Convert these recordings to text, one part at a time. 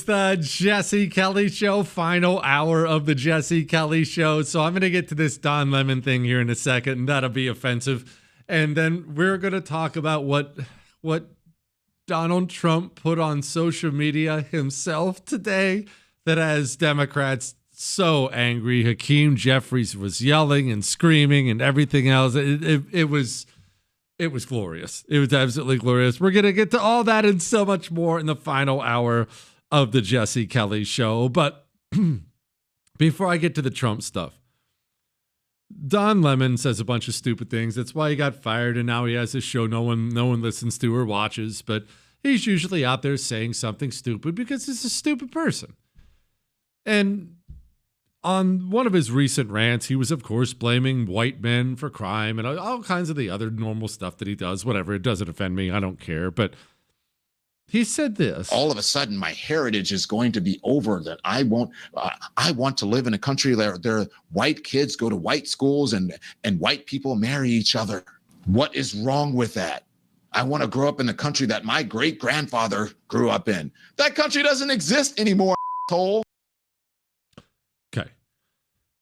is the Jesse Kelly Show, final hour of the Jesse Kelly Show. So I'm going to get to this Don Lemon thing here in a second, and that'll be offensive. And then we're going to talk about what Donald Trump put on social media himself today that has Democrats so angry. Hakeem Jeffries was yelling and screaming and everything else. It was glorious. It was absolutely glorious. We're going to get to all that and so much more in the final hour of the Jesse Kelly Show. But before I get to the Trump stuff, Don Lemon says a bunch of stupid things. That's why he got fired, and now he has this show no one listens to or watches. But he's usually out there saying something stupid because he's a stupid person. And on one of his recent rants, he was, of course, blaming white men for crime and all kinds of the other normal stuff that he does. Whatever, it doesn't offend me. I don't care. But he said this. All of a sudden, my heritage is going to be over, that I want to live in a country where white kids go to white schools and white people marry each other. What is wrong with that? I want to grow up in the country that my great-grandfather grew up in. That country doesn't exist anymore, asshole. Okay.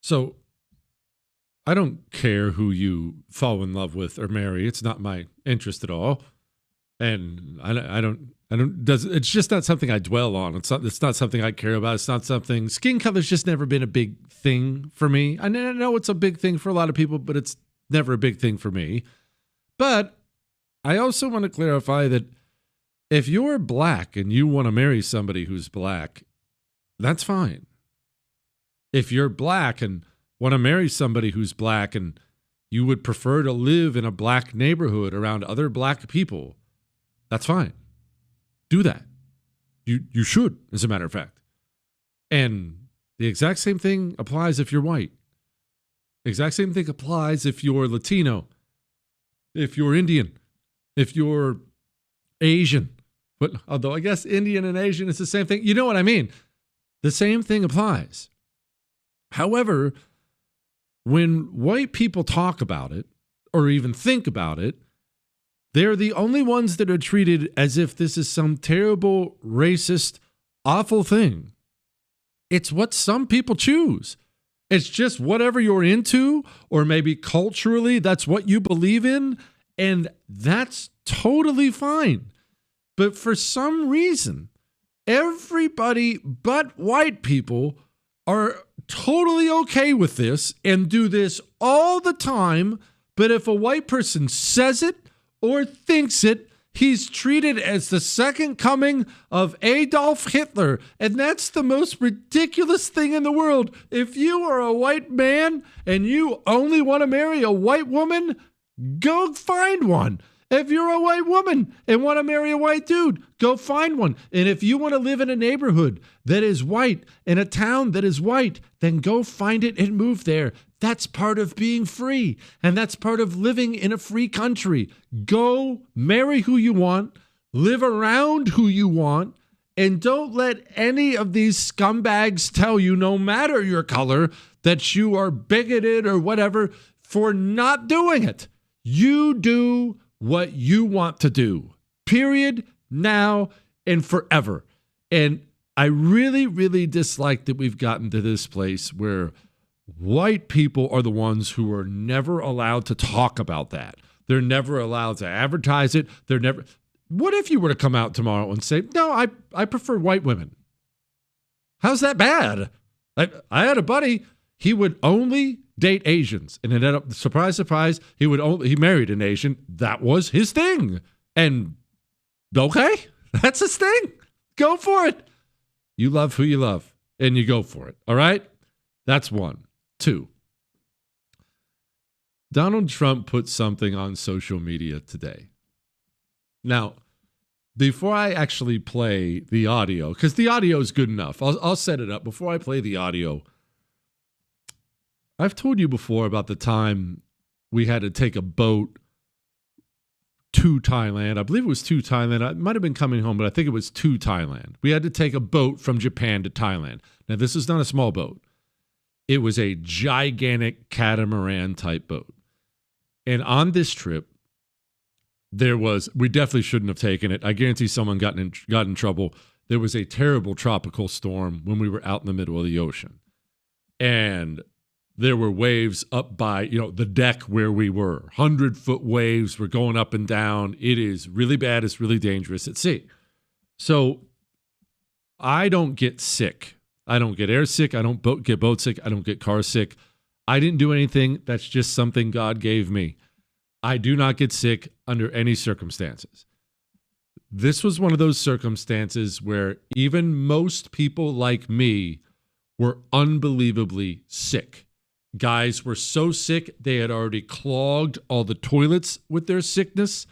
So I don't care who you fall in love with or marry. It's not my interest at all. And it's just not something I dwell on. It's not something I care about. It's not something, skin color's just never been a big thing for me. I know it's a big thing for a lot of people, but it's never a big thing for me. But I also want to clarify that if you're black and you want to marry somebody who's black, that's fine. If you're black and want to marry somebody who's black and you would prefer to live in a black neighborhood around other black people, that's fine. Do that. You should, as a matter of fact. And the exact same thing applies if you're white. The exact same thing applies if you're Latino, if you're Indian, if you're Asian. But although I guess Indian and Asian is the same thing. You know what I mean? The same thing applies. However, when white people talk about it or even think about it, they're the only ones that are treated as if this is some terrible, racist, awful thing. It's what some people choose. It's just whatever you're into, or maybe culturally, that's what you believe in, and that's totally fine. But for some reason, everybody but white people are totally okay with this and do this all the time. But if a white person says it or thinks it, he's treated as the second coming of Adolf Hitler. And that's the most ridiculous thing in the world. If you are a white man and you only want to marry a white woman, go find one. If you're a white woman and want to marry a white dude, go find one. And if you want to live in a neighborhood that is white, in a town that is white, then go find it and move there. That's part of being free. And that's part of living in a free country. Go marry who you want, live around who you want, and don't let any of these scumbags tell you, no matter your color, that you are bigoted or whatever for not doing it. You do what you want to do, period, now and forever. And I really, really dislike that we've gotten to this place where white people are the ones who are never allowed to talk about that. They're never allowed to advertise it. What if you were to come out tomorrow and say, no, I prefer white women? How's that bad? I had a buddy, he would only date Asians, and it ended up, surprise, surprise, he married an Asian. That was his thing. And okay, that's his thing. Go for it. You love who you love, and you go for it. All right? That's one. Two, Donald Trump put something on social media today. Now, before I actually play the audio, because the audio is good enough, I'll set it up. Before I play the audio, I've told you before about the time we had to take a boat to Thailand. I believe it was to Thailand. I might have been coming home, but I think it was to Thailand. We had to take a boat from Japan to Thailand. Now, this is not a small boat. It was a gigantic catamaran type boat. And on this trip, we definitely shouldn't have taken it. I guarantee someone got in trouble. there was a terrible tropical storm when we were out in the middle of the ocean. And there were waves up by, the deck where we were. 100-foot waves were going up and down. It is really bad. It's really dangerous at sea. So I don't get sick. I don't get air sick. I don't get boat sick. I don't get car sick. I didn't do anything. That's just something God gave me. I do not get sick under any circumstances. This was one of those circumstances where even most people like me were unbelievably sick. Guys were so sick, they had already clogged all the toilets with their sickness.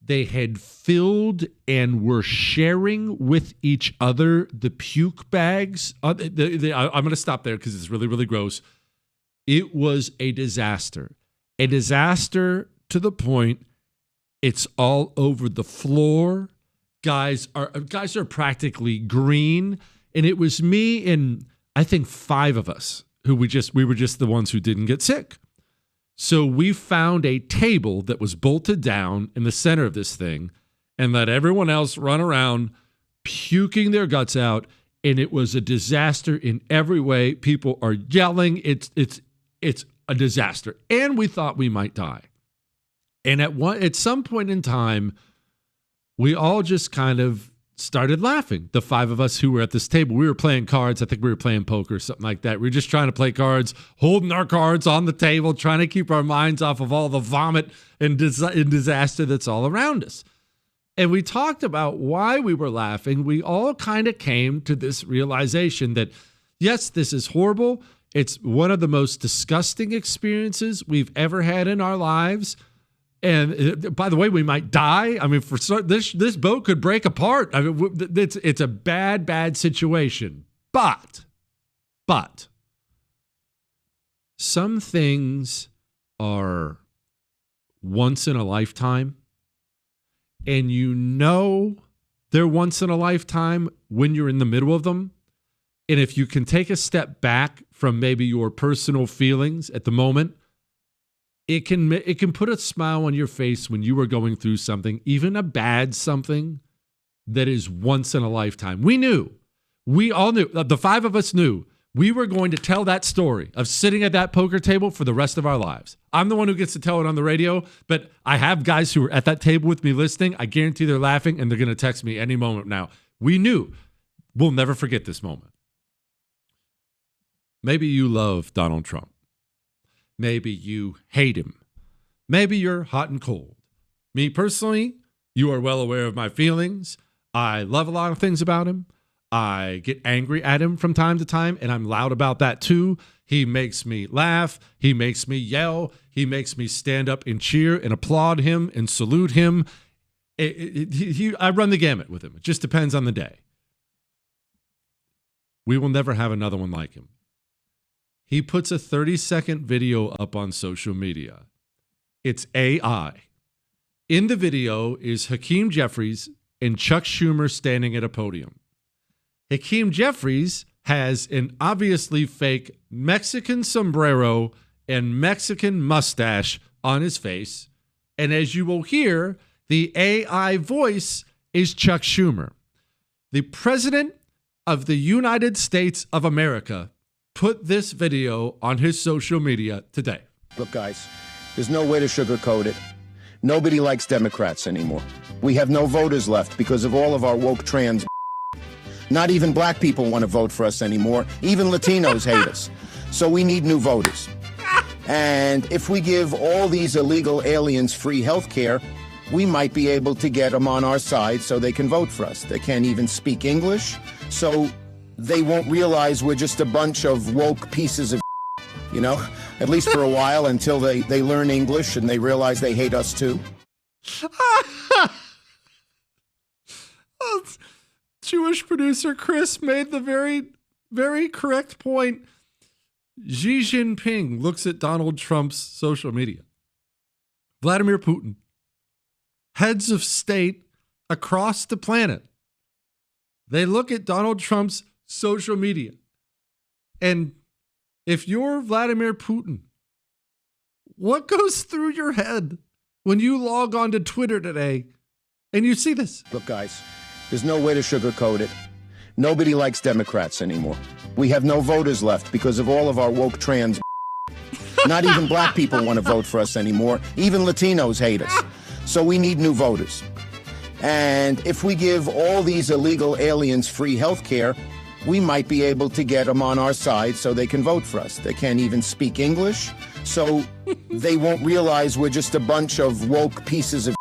They had filled and were sharing with each other the puke bags. I'm going to stop there because it's really, really gross. It was a disaster. A disaster to the point it's all over the floor. Guys are practically green. And it was me and I think 5 of us who we were just the ones who didn't get sick. So we found a table that was bolted down in the center of this thing and let everyone else run around puking their guts out. And it was a disaster in every way. People are yelling. It's a disaster. And we thought we might die. And at some point in time, we all just kind of started laughing. The 5 of us who were at this table, we were playing cards. I think we were playing poker or something like that. We were just trying to play cards, holding our cards on the table, trying to keep our minds off of all the vomit and disaster that's all around us. And we talked about why we were laughing. We all kind of came to this realization that, yes, this is horrible. It's one of the most disgusting experiences we've ever had in our lives. And by the way, we might die. I mean, this boat could break apart. I mean, it's a bad situation. But some things are once in a lifetime, and they're once in a lifetime when you're in the middle of them. And if you can take a step back from maybe your personal feelings at the moment, it can put a smile on your face when you are going through something, even a bad something that is once in a lifetime. We all knew, the 5 of us knew we were going to tell that story of sitting at that poker table for the rest of our lives. I'm the one who gets to tell it on the radio, but I have guys who are at that table with me listening. I guarantee they're laughing and they're going to text me any moment now. We knew we'll never forget this moment. Maybe you love Donald Trump. Maybe you hate him. Maybe you're hot and cold. Me personally, you are well aware of my feelings. I love a lot of things about him. I get angry at him from time to time, and I'm loud about that too. He makes me laugh. He makes me yell. He makes me stand up and cheer and applaud him and salute him. I run the gamut with him. It just depends on the day. We will never have another one like him. He puts a 30-second video up on social media. It's AI. In the video is Hakeem Jeffries and Chuck Schumer standing at a podium. Hakeem Jeffries has an obviously fake Mexican sombrero and Mexican mustache on his face. And as you will hear, the AI voice is Chuck Schumer. The President of the United States of America put this video on his social media today. Look, guys, there's no way to sugarcoat it. Nobody likes Democrats anymore. We have no voters left because of all of our woke trans. Not even black people want to vote for us anymore. Even Latinos hate us. So we need new voters. And if we give all these illegal aliens free health care, we might be able to get them on our side so they can vote for us. They can't even speak English, so they won't realize we're just a bunch of woke pieces of, at least for a while until they learn English and they realize they hate us too. Jewish producer Chris made the very, very correct point. Xi Jinping looks at Donald Trump's social media. Vladimir Putin, heads of state across the planet, they look at Donald Trump's social media. And if you're Vladimir Putin, what goes through your head when you log on to Twitter today and you see this? Look, guys, there's no way to sugarcoat it. Nobody likes Democrats anymore. We have no voters left because of all of our woke trans. Not even black people want to vote for us anymore. Even Latinos hate us. So we need new voters. And if we give all these illegal aliens free health care, we might be able to get them on our side so they can vote for us. They can't even speak English, so they won't realize we're just a bunch of woke pieces of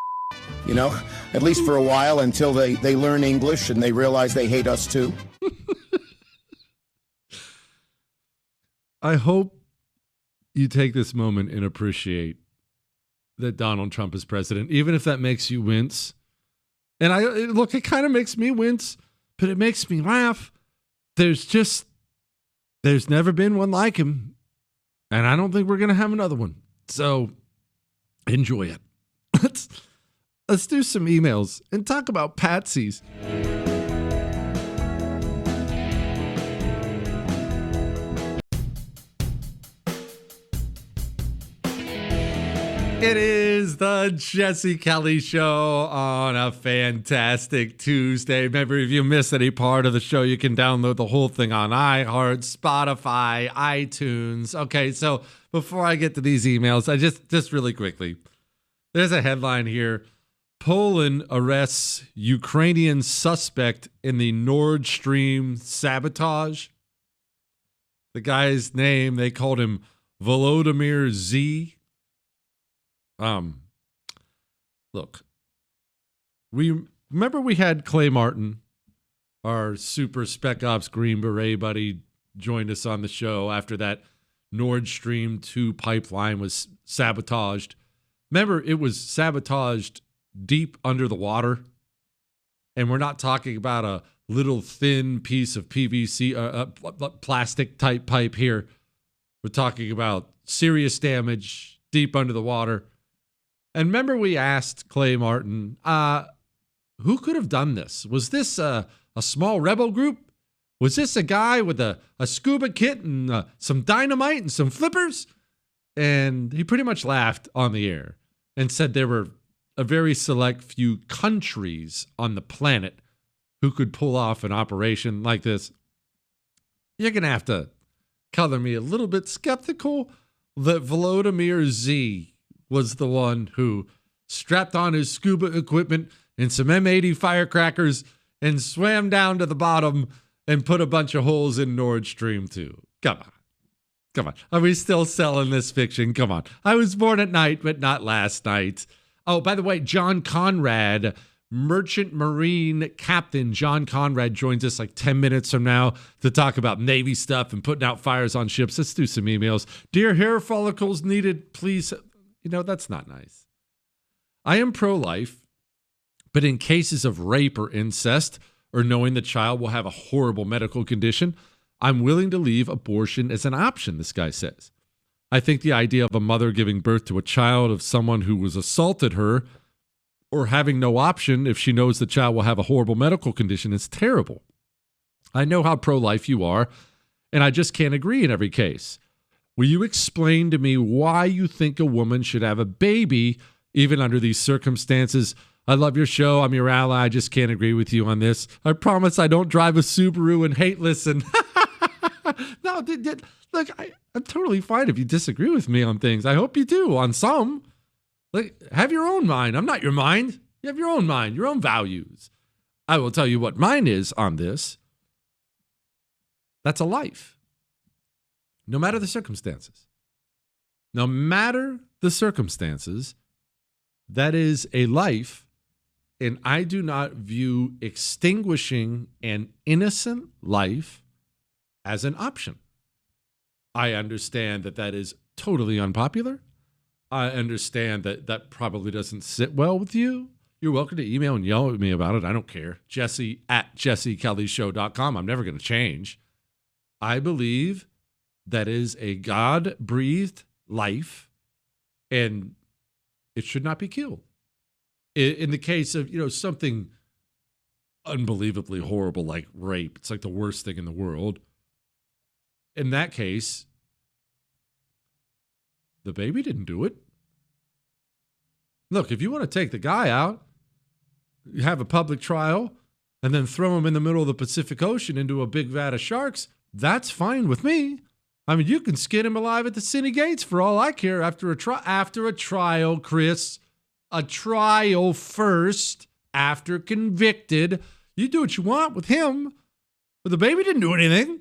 you know, at least for a while until they learn English and they realize they hate us too. I hope you take this moment and appreciate that Donald Trump is president, even if that makes you wince. And look, it kind of makes me wince, but it makes me laugh. There's never been one like him. And I don't think we're going to have another one. So enjoy it. Let's do some emails and talk about patsies. It is the Jesse Kelly Show on a fantastic Tuesday. Remember, if you miss any part of the show, you can download the whole thing on iHeart, Spotify, iTunes. Okay, so before I get to these emails, I just really quickly, there's a headline here. Poland arrests Ukrainian suspect in the Nord Stream sabotage. The guy's name, they called him Volodymyr Z. Look, we had Clay Martin, our super Spec Ops Green Beret buddy, joined us on the show after that Nord Stream 2 pipeline was sabotaged. Remember, it was sabotaged deep under the water, and we're not talking about a little thin piece of PVC, plastic type pipe here. We're talking about serious damage deep under the water. And remember, we asked Clay Martin, who could have done this? Was this a small rebel group? Was this a guy with a scuba kit and some dynamite and some flippers? And he pretty much laughed on the air and said there were a very select few countries on the planet who could pull off an operation like this. You're going to have to color me a little bit skeptical that Volodymyr Z was the one who strapped on his scuba equipment and some M80 firecrackers and swam down to the bottom and put a bunch of holes in Nord Stream 2. Come on. Are we still selling this fiction? Come on. I was born at night, but not last night. Oh, by the way, John Conrad, Merchant Marine Captain John Conrad, joins us like 10 minutes from now to talk about Navy stuff and putting out fires on ships. Let's do some emails. Dear hair follicles needed, please. That's not nice. I am pro-life, but in cases of rape or incest, or knowing the child will have a horrible medical condition, I'm willing to leave abortion as an option, this guy says. I think the idea of a mother giving birth to a child of someone who was assaulted her or having no option if she knows the child will have a horrible medical condition is terrible. I know how pro-life you are, and I just can't agree in every case. Will you explain to me why you think a woman should have a baby even under these circumstances? I love your show. I'm your ally. I just can't agree with you on this. I promise I don't drive a Subaru and hate listen. No, look, I'm totally fine if you disagree with me on things. I hope you do on some. Like, have your own mind. I'm not your mind. You have your own mind, your own values. I will tell you what mine is on this. That's a life. No matter the circumstances. No matter the circumstances, that is a life, and I do not view extinguishing an innocent life as an option. I understand that is totally unpopular. I understand that probably doesn't sit well with you. You're welcome to email and yell at me about it. I don't care. Jesse@jessekellyshow.com. I'm never going to change. I believe that is a God-breathed life, and it should not be killed. In the case of, something unbelievably horrible like rape, it's like the worst thing in the world. In that case, the baby didn't do it. Look, if you want to take the guy out, you have a public trial, and then throw him in the middle of the Pacific Ocean into a big vat of sharks, that's fine with me. I mean, you can skin him alive at the city gates for all I care after a trial, Chris. A trial first, after convicted. You do what you want with him. But the baby didn't do anything.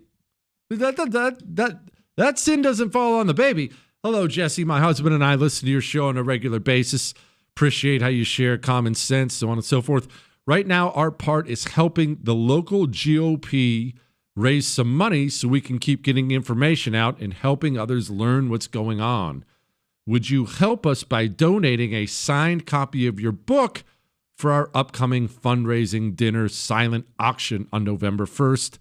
That sin doesn't fall on the baby. Hello, Jesse. My husband and I listen to your show on a regular basis. Appreciate how you share common sense, so on and so forth. Right now, our part is helping the local GOP raise some money so we can keep getting information out and helping others learn what's going on. Would you help us by donating a signed copy of your book for our upcoming fundraising dinner silent auction on November 1st?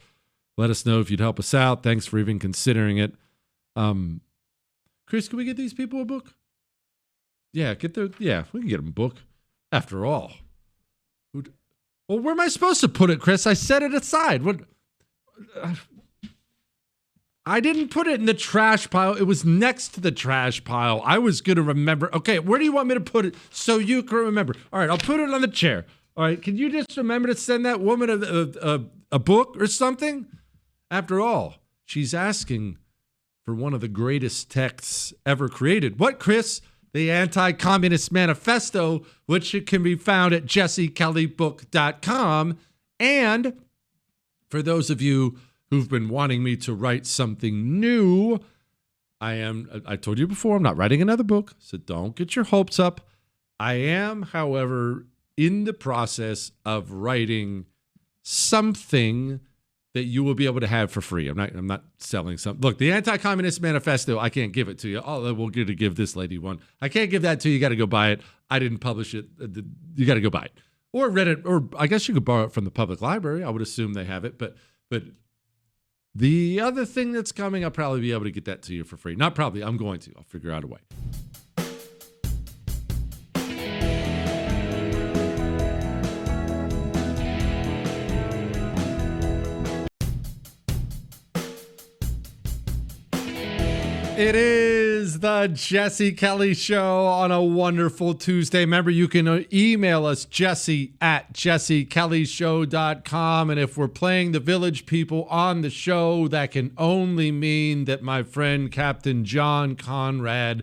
Let us know if you'd help us out. Thanks for even considering it. Chris, can we get these people a book? Yeah, we can get them a book. After all. Well, where am I supposed to put it, Chris? I set it aside. What? I didn't put it in the trash pile. It was next to the trash pile. I was going to remember. Okay, where do you want me to put it so you can remember? All right, I'll put it on the chair. All right, can you just remember to send that woman a book or something? After all, she's asking for one of the greatest texts ever created. What, Chris? The Anti-Communist Manifesto, which can be found at jessekellybook.com. And for those of you who've been wanting me to write something new, I told you before, I'm not writing another book, so don't get your hopes up. I am, however, in the process of writing something that you will be able to have for free. I'm not selling something. Look, the Anti-Communist Manifesto, I can't give it to you. Oh, we'll get to give this lady one. I can't give that to you. You got to go buy it. I didn't publish it. You got to go buy it. Or read it, or I guess you could borrow it from the public library. I would assume they have it. But the other thing that's coming, I'll probably be able to get that to you for free. Not probably. I'm going to. I'll figure out a way. It is the Jesse Kelly Show on a wonderful Tuesday. Remember, you can email us, jesse@jessekellyshow.com. And if we're playing the Village People on the show, that can only mean that my friend Captain John Conrad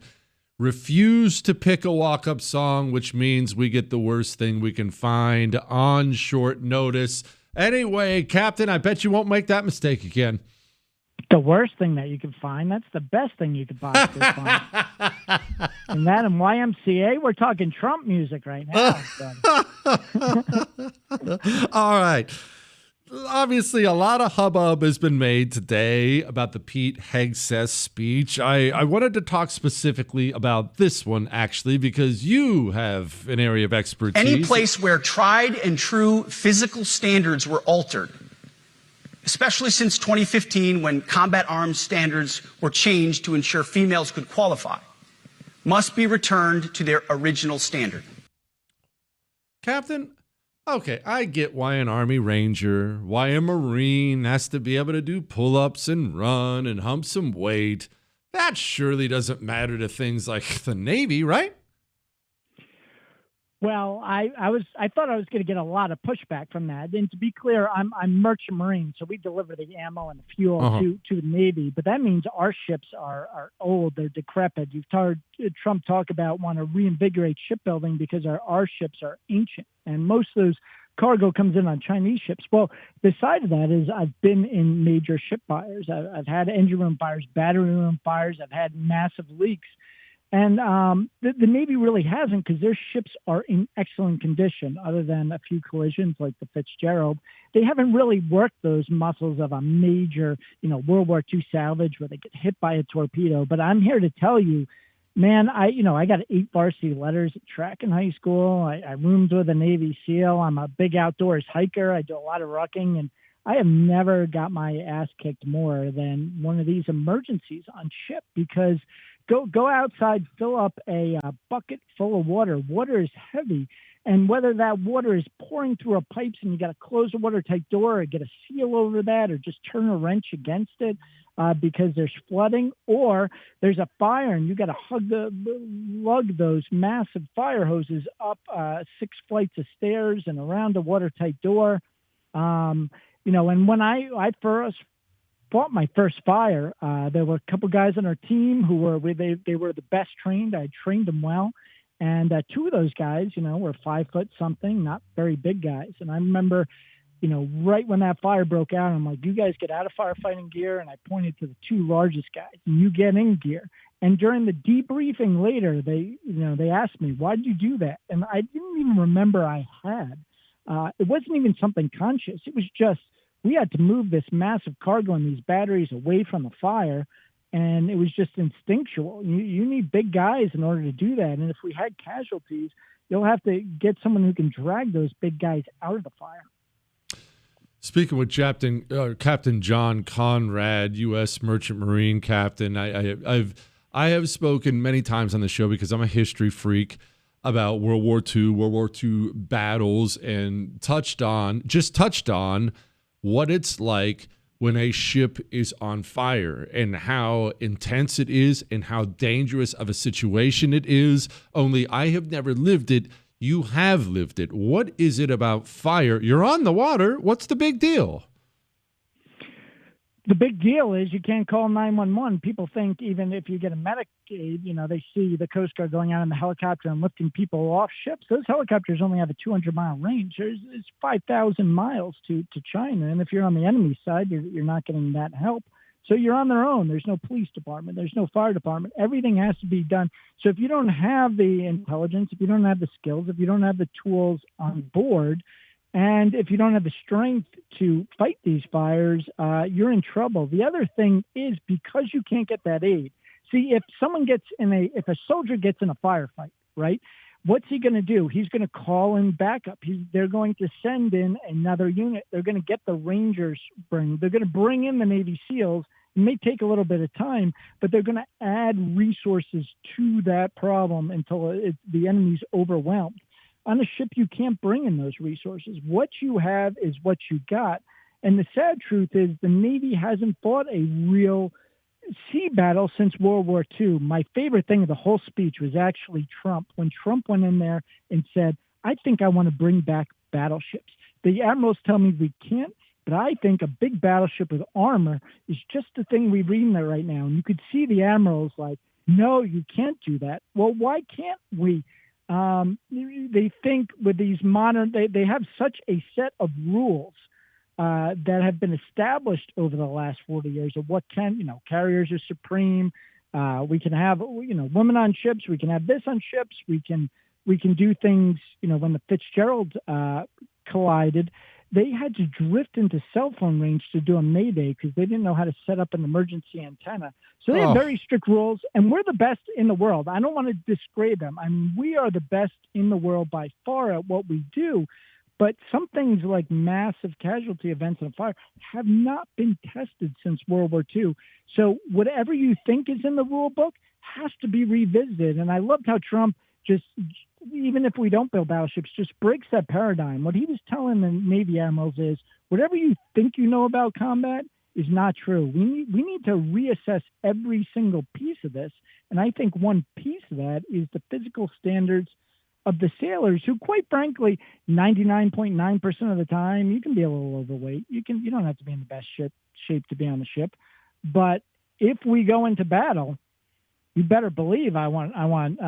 refused to pick a walk-up song, which means we get the worst thing we can find on short notice. Anyway, Captain, I bet you won't make that mistake again. The worst thing that you could find, that's the best thing you could possibly find. And that and YMCA, we're talking Trump music right now. All right. Obviously, a lot of hubbub has been made today about the Pete Hegseth speech. I wanted to talk specifically about this one, actually, because you have an area of expertise. Any place where tried and true physical standards were altered, especially since 2015 when combat arms standards were changed to ensure females could qualify, must be returned to their original standard. Captain, okay, I get why an Army Ranger, why a Marine has to be able to do pull-ups and run and hump some weight. That surely doesn't matter to things like the Navy, right? Well, I thought I was going to get a lot of pushback from that. And to be clear, I'm Merchant Marine, so we deliver the ammo and the fuel to the Navy. But that means our ships are old, they're decrepit. You've heard Trump talk about want to reinvigorate shipbuilding because our ships are ancient, and most of those cargo comes in on Chinese ships. Well, beside that is I've been in major ship fires. I've had engine room fires, battery room fires. I've had massive leaks. And the Navy really hasn't, because their ships are in excellent condition, other than a few collisions like the Fitzgerald. They haven't really worked those muscles of a major, World War II salvage where they get hit by a torpedo. But I'm here to tell you, man, I got 8 varsity letters at track in high school. I roomed with a Navy SEAL. I'm a big outdoors hiker. I do a lot of rucking, and I have never got my ass kicked more than one of these emergencies on ship, because Go outside, fill up a bucket full of water. Water is heavy, and whether that water is pouring through a pipes and you got to close a watertight door or get a seal over that or just turn a wrench against it because there's flooding, or there's a fire and you got to lug those massive fire hoses up 6 flights of stairs and around a watertight door. And when I first fought my first fire, there were a couple guys on our team who were they were the best trained. I trained them well, and two of those guys, were 5 foot something, not very big guys. And I remember, right when that fire broke out, I'm like, you guys get out of firefighting gear, and I pointed to the 2 largest guys, and you get in gear. And during the debriefing later, they asked me, why did you do that? And I didn't even remember I had. It wasn't even something conscious. It was just, we had to move this massive cargo and these batteries away from the fire. And it was just instinctual. You need big guys in order to do that. And if we had casualties, you'll have to get someone who can drag those big guys out of the fire. Speaking with Captain John Conrad, U.S. Merchant Marine Captain, I have spoken many times on the show because I'm a history freak about World War II battles, and touched on what it's like when a ship is on fire and how intense it is and how dangerous of a situation it is. Only I have never lived it. You have lived it. What is it about fire? You're on the water. What's the big deal? The big deal is you can't call 911. People think even if you get a medic aid, they see the Coast Guard going out in the helicopter and lifting people off ships. Those helicopters only have a 200-mile range. It's 5,000 miles to China. And if you're on the enemy side, you're not getting that help. So you're on their own. There's no police department. There's no fire department. Everything has to be done. So if you don't have the intelligence, if you don't have the skills, if you don't have the tools on board, and if you don't have the strength to fight these fires, you're in trouble. The other thing is, because you can't get that aid. See, if a soldier gets in a firefight, right? What's he going to do? He's going to call in backup. They're going to send in another unit. They're going to get the Rangers. They're going to bring in the Navy SEALs. It may take a little bit of time, but they're going to add resources to that problem until the enemy's overwhelmed. On a ship, you can't bring in those resources. What you have is what you got. And the sad truth is the Navy hasn't fought a real sea battle since World War II. My favorite thing of the whole speech was actually Trump. When Trump went in there and said, I think I want to bring back battleships. The admirals tell me we can't, but I think a big battleship with armor is just the thing we read in there right now. And you could see the admirals like, no, you can't do that. Well, why can't we? They think with these modern, they have such a set of rules that have been established over the last 40 years of what carriers are supreme. We can have, women on ships. We can have this on ships. We can do things, when the Fitzgerald collided, they had to drift into cell phone range to do a mayday because they didn't know how to set up an emergency antenna. So they have very strict rules, and we're the best in the world. I don't want to disgrade them. I mean, we are the best in the world by far at what we do, but some things like massive casualty events in a fire have not been tested since World War II. So whatever you think is in the rule book has to be revisited. And I loved how Trump just, even if we don't build battleships, just breaks that paradigm. What he was telling the Navy admirals is, whatever you think you know about combat is not true. We need to reassess every single piece of this. And I think one piece of that is the physical standards of the sailors who, quite frankly, 99.9% of the time, you can be a little overweight. You don't have to be in the best shape to be on the ship. But if we go into battle, you better believe I want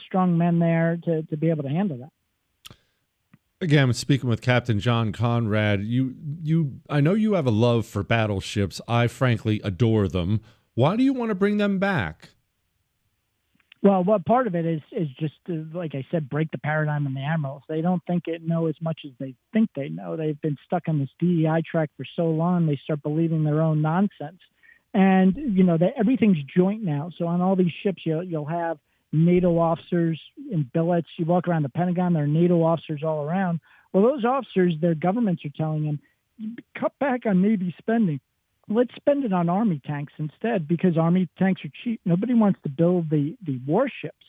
strong men there to be able to handle that. Again, I'm speaking with Captain John Conrad. I know you have a love for battleships. I frankly adore them. Why do you want to bring them back? Well, what part of it is just to, like I said, break the paradigm in the admirals. They don't know as much as they think they know. They've been stuck on this DEI track for so long, they start believing their own nonsense. And, everything's joint now. So on all these ships, you'll have NATO officers in billets. You walk around the Pentagon, there are NATO officers all around. Well, those officers, their governments are telling them, cut back on Navy spending. Let's spend it on Army tanks instead, because Army tanks are cheap. Nobody wants to build the warships.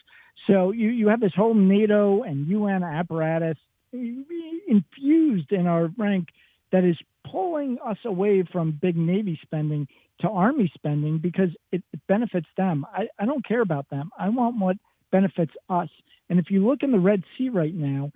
So you have this whole NATO and UN apparatus infused in our rank that is pulling us away from big Navy spending to Army spending because it benefits them. I don't care about them. I want what benefits us. And if you look in the Red Sea right now,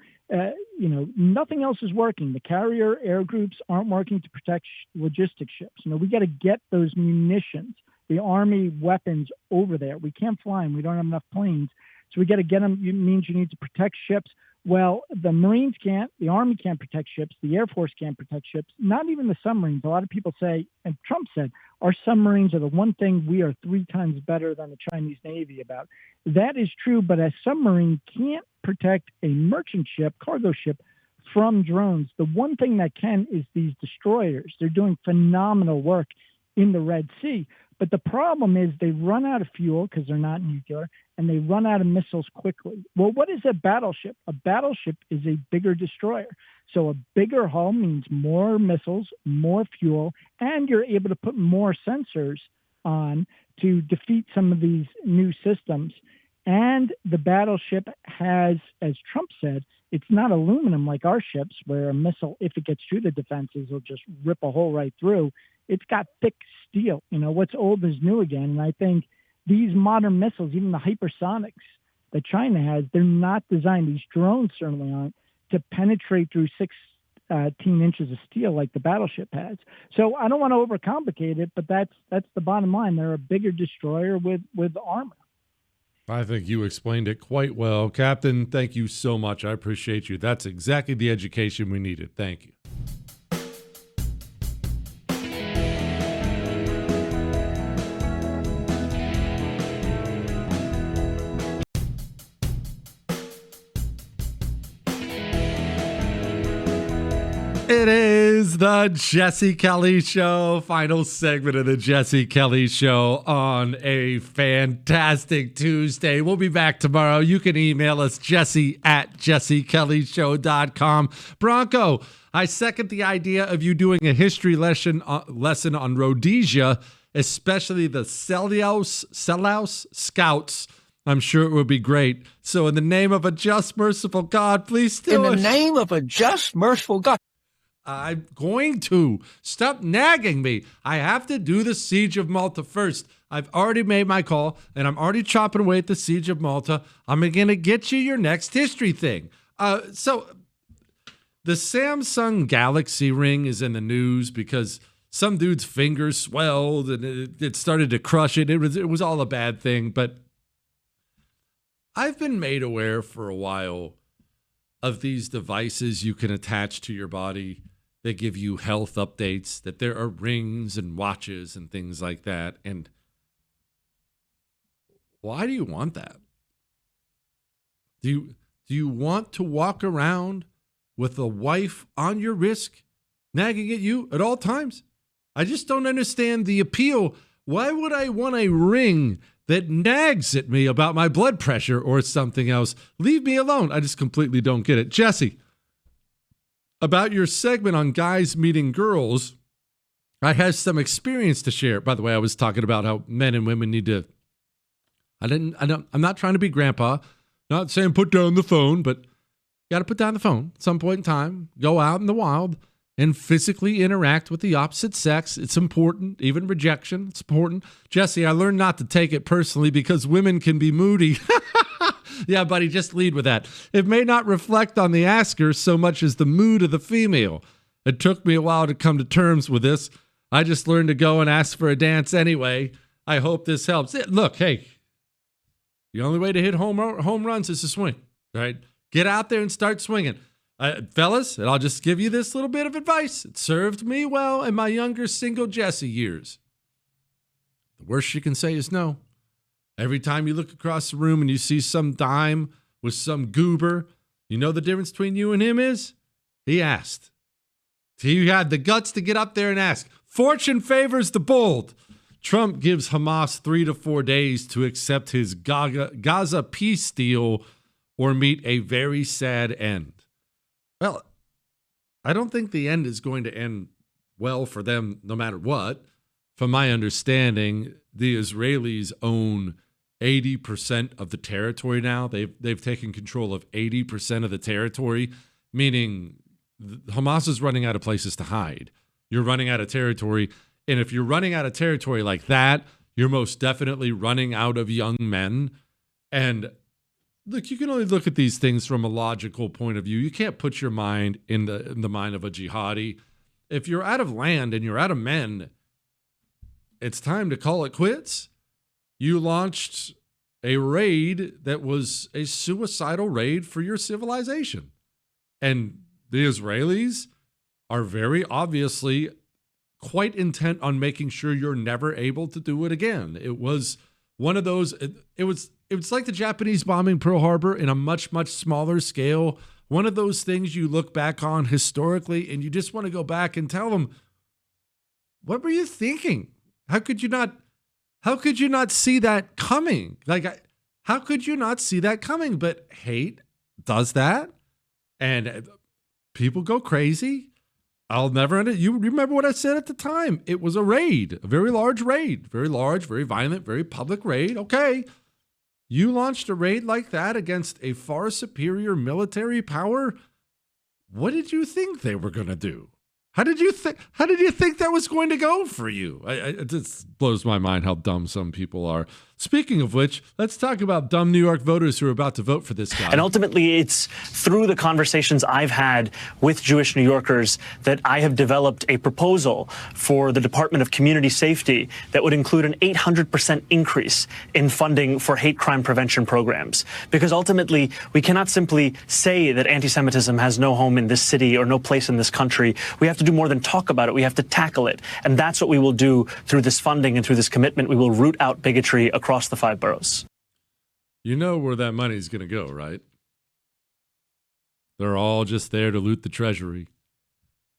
nothing else is working. The carrier air groups aren't working to protect logistics ships. We got to get those munitions, the Army weapons over there. We can't fly them. We don't have enough planes. So we got to get them. It means you need to protect ships. Well, the Marines can't, the Army can't protect ships, the Air Force can't protect ships, not even the submarines. A lot of people say, and Trump said, our submarines are the one thing we are 3 times better than the Chinese Navy about. That is true, but a submarine can't protect a merchant ship, cargo ship, from drones. The one thing that can is these destroyers. They're doing phenomenal work in the Red Sea. But the problem is they run out of fuel because they're not nuclear, and they run out of missiles quickly. Well, what is a battleship? A battleship is a bigger destroyer. So a bigger hull means more missiles, more fuel, and you're able to put more sensors on to defeat some of these new systems. And the battleship has, as Trump said, it's not aluminum like our ships, where a missile, if it gets through the defenses, will just rip a hole right through. It's got thick steel. What's old is new again. And I think these modern missiles, even the hypersonics that China has, they're not designed, these drones certainly aren't, to penetrate through 16 inches of steel like the battleship has. So I don't want to overcomplicate it, but that's the bottom line. They're a bigger destroyer with armor. I think you explained it quite well. Captain, thank you so much. I appreciate you. That's exactly the education we needed. Thank you. It is the Jesse Kelly Show, final segment of the Jesse Kelly Show on a fantastic Tuesday. We'll be back tomorrow. You can email us, jesse@jessekellyshow.com. Bronco, I second the idea of you doing a history lesson on Rhodesia, especially the Selous Scouts. I'm sure it would be great. So in the name of a just, merciful God, please do it. In the name of a just, merciful God. I'm going to. Stop nagging me. I have to do the Siege of Malta first. I've already made my call, and I'm already chopping away at the Siege of Malta. I'm going to get you your next history thing. So the Samsung Galaxy Ring is in the news because some dude's fingers swelled and it started to crush it. It was all a bad thing, but I've been made aware for a while of these devices you can attach to your body. They give you health updates, that there are rings and watches and things like that. And why do you want that? Do you want to walk around with a wife on your wrist, nagging at you at all times? I just don't understand the appeal. Why would I want a ring that nags at me about my blood pressure or something else? Leave me alone. I just completely don't get it. Jesse, about your segment on guys meeting girls, I have some experience to share. By the way, I was talking about how men and women need to, I'm not trying to be grandpa, not saying put down the phone, but you got to put down the phone at some point in time, go out in the wild and physically interact with the opposite sex. It's important. Even rejection, it's important. Jesse, I learned not to take it personally because women can be moody. Yeah, buddy, just lead with that. It may not reflect on the asker so much as the mood of the female. It took me a while to come to terms with this. I just learned to go and ask for a dance anyway. I hope this helps. Look, hey, the only way to hit home runs is to swing, right? Get out there and start swinging. Fellas, and I'll just give you this little bit of advice. It served me well in my younger single Jesse years. The worst you can say is no. Every time you look across the room and you see some dime with some goober, you know the difference between you and him is? He asked. He had the guts to get up there and ask. Fortune favors the bold. Trump gives Hamas 3 to 4 days to accept his Gaza peace deal or meet a very sad end. Well, I don't think the end is going to end well for them no matter what. From my understanding, the Israelis own 80% of the territory now. They've taken control of 80% of the territory, meaning Hamas is running out of places to hide. You're running out of territory. And if you're running out of territory like that, you're most definitely running out of young men. And look, you can only look at these things from a logical point of view. You can't put your mind in the mind of a jihadi. If you're out of land and you're out of men, it's time to call it quits. You launched a raid that was a suicidal raid for your civilization. And the Israelis are very obviously quite intent on making sure you're never able to do it again. It was one of those, it was like the Japanese bombing Pearl Harbor in a much, much smaller scale. One of those things you look back on historically and you just want to go back and tell them, what were you thinking? How could you not see that coming? How could you not see that coming? But hate does that. And people go crazy. I'll never end it. You remember what I said at the time. It was a raid, a very large raid, very large, very violent, very public raid. Okay. You launched a raid like that against a far superior military power. What did you think they were going to do? How did you think that was going to go for you? It just blows my mind how dumb some people are. Speaking of which, let's talk about dumb New York voters who are about to vote for this guy. And ultimately, it's through the conversations I've had with Jewish New Yorkers that I have developed a proposal for the Department of Community Safety that would include an 800% increase in funding for hate crime prevention programs. Because ultimately, we cannot simply say that anti-Semitism has no home in this city or no place in this country. We have to do more than talk about it. We have to tackle it. And that's what we will do through this funding and through this commitment. We will root out bigotry across the 5 boroughs. You know where that money's going to go, right? They're all just there to loot the treasury.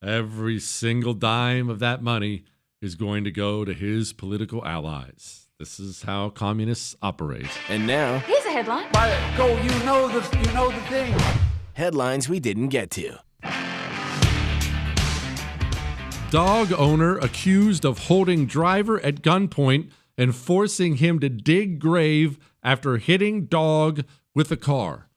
Every single dime of that money is going to go to his political allies. This is how communists operate. And now, here's a headline. Go, you know the thing. headlines we didn't get to. Dog owner accused of holding driver at gunpoint and forcing him to dig grave after hitting dog with a car.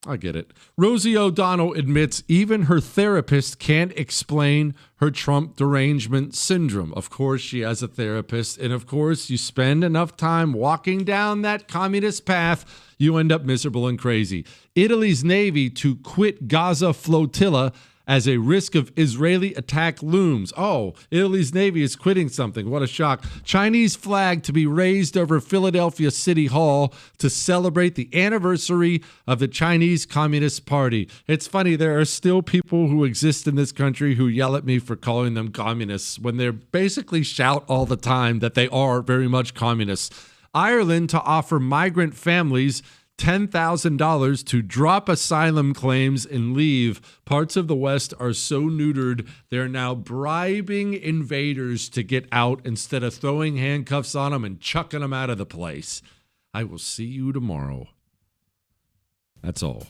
I get it. Rosie O'Donnell admits even her therapist can't explain her Trump derangement syndrome. Of course, she has a therapist. And of course, you spend enough time walking down that communist path, you end up miserable and crazy. Italy's Navy to quit Gaza flotilla as a risk of Israeli attack looms. Oh, Italy's Navy is quitting something. What a shock. Chinese flag to be raised over Philadelphia City Hall to celebrate the anniversary of the Chinese Communist Party. It's funny, there are still people who exist in this country who yell at me for calling them communists when they basically shout all the time that they are very much communists. Ireland to offer migrant families $10,000 to drop asylum claims and leave. Parts of the West are so neutered, they're now bribing invaders to get out instead of throwing handcuffs on them and chucking them out of the place. I will see you tomorrow. That's all.